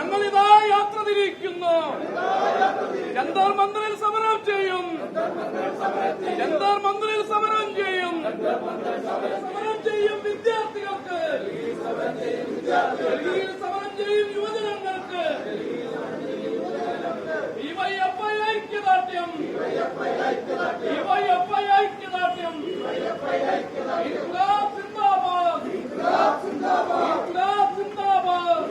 ഞങ്ങളിതാ യാത്ര തിരിക്കുന്നു. ജന്തർ മന്ദിറിൽ സമരം ചെയ്യും. ജന്തർ മന്ദിറിൽ സമരം ചെയ്യും. സമരം ചെയ്യും വിദ്യാർത്ഥികൾക്ക്. ഡൽഹിയിൽ സമരം ചെയ്യും യുവജനങ്ങൾക്ക്. ഡിവൈഎഫ്ഐ ഐക്യദാർഢ്യം. ഡിവൈഎഫ്ഐ ഐക്യദാർഢ്യം. ഇൻക്ലാബ് സിന്ദാബാദ്. ഇൻക്ലാബ് സിന്ദാബാദ്.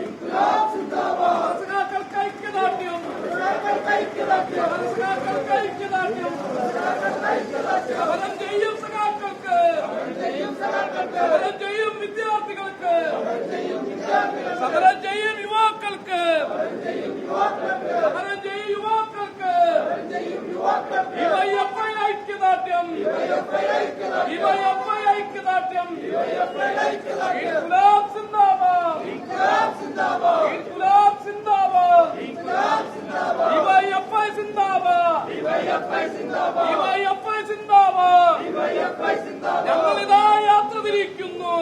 ഇൻക്ലാബ് സിന്ദാബാദ്. സഖാക്കൾക്ക് ഐക്യദാർഢ്യം. സഖാക്കൾക്ക് ഐക്യദാർഢ്യം. സമരം ചെയ്യും സഖാക്കൾക്ക്. സമരം ചെയ്യും വിദ്യാർത്ഥികൾക്ക്. സമരം ചെയ്യും യുവാക്കൾക്ക്. സമരം ചെയ്യും യുവാക്കൾക്ക്. ഡിവൈഎഫ്ഐ ഐക്യദാർഢ്യം. ഡിവൈഎഫ്ഐ ഐക്യദാർഢ്യം. ഇൻക്ലാബ് സിന്ദാബാദ്. ഇൻക്ലാബ് സിന്ദാബാദ്. ഇൻക്ലാബ് സിന്ദാബാദ്. ഇൻക്ലാബ് സിന്ദാബാദ്. ഡിവൈഎഫ്ഐ സിന്ദാബാദ്. ഡിവൈഎഫ്ഐ സിന്ദാബാദ്. ഡിവൈഎഫ്ഐ സിന്ദാബാദ്. ഡിവൈഎഫ്ഐ സിന്ദാബാദ്. ഞങ്ങളിതാ യാത്ര തിരിക്കുന്നു.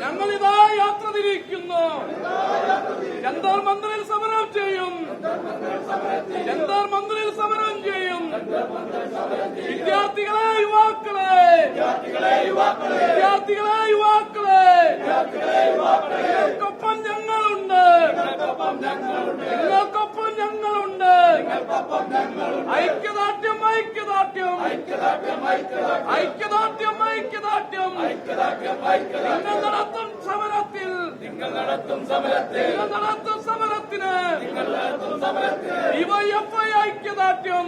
ഞങ്ങളിതാ യാത്ര തിരിക്കുന്നു. ജന്തർ മന്ദിറിൽ സമരം ചെയ്യും. ജന്തർ മന്ദിറിൽ സമരം ചെയ്യും. വിദ്യാർത്ഥികളെ യുവാക്കളെ. വിദ്യാർത്ഥികളെ യുവാക്കളെ. നിങ്ങൾക്കൊപ്പം ഞങ്ങളുണ്ട്. നിങ്ങൾക്കൊപ്പം ഞങ്ങളുണ്ട്. ഐക്യദാർഢ്യം. ഐക്യദാർഢ്യം. ഐക്യദാർഢ്യം. ഐക്യദാർഢ്യം. നിങ്ങൾ നടത്തും സമരത്തിൽ. നിങ്ങൾ നടത്തും സമരത്തിന്. ഡിവൈഎഫ്ഐ ഐക്യദാർഢ്യം.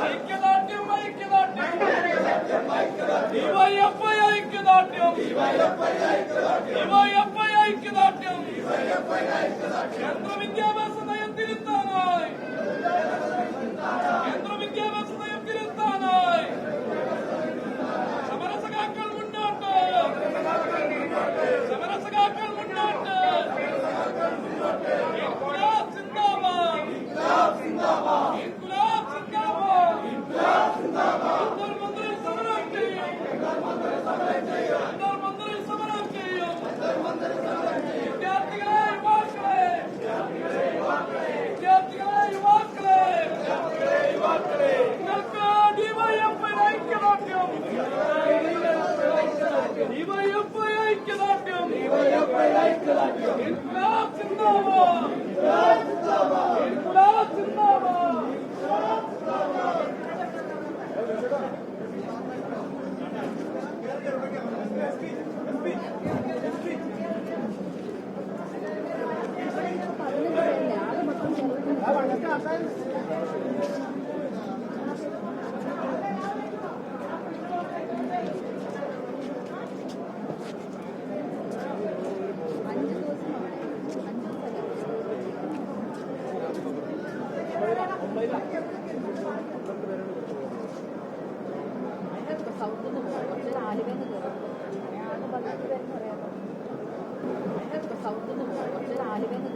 ഐക്യദാർഢ്യം. ഐക്യദാർഢ്യം. ഡിവൈഎഫ്ഐ ഐക്യദാർഢ്യം. ഡിവൈഎഫ്ഐ ഐക്യദാർഢ്യം. കേന്ദ്ര വിദ്യാഭ്യാസ നയം തിരുത്താനായി. കേന്ദ്ര വിദ്യാഭ്യാസ നയം തിരുത്താനായി സമരസഖാക്കൾ മുന്നോട്ട്. സമരസഖാക്കൾ മുന്നോട്ട്. ഇൻക്ലാബ് സിന്ദാബാദ്. ഇൻക്ലാബ് സിന്ദാബാദ്. ഇൻക്ലാബ് സിന്ദാബാദ്. ഇൻക്ലാബ് സിന്ദാബാദ്. ജന്തർ മന്ദിറിൽ സമരം ചെയ്യും. ജന്തർ മന്ദിറിൽ സമരം ചെയ്യും. വിദ്യാർത്ഥികളെ യുവാക്കളെ. വിദ്യാർത്ഥികളെ യുവാക്കളെ. നിങ്ങൾക്ക് ഡിവൈഎഫ്ഐ ഐക്യദാർഢ്യം. ഡിവൈഎഫ്ഐ ഐക്യദാർഢ്യം. ഇൻക്ലാബ് സിന്ദാബാദ്. ഇൻക്ലാബ് സിന്ദാബാദ്. സൗത്ത് കുറച്ച് ആലുവെന്ന് കയറും. സൗത്ത് കുറച്ച് ആലുവെന്ന്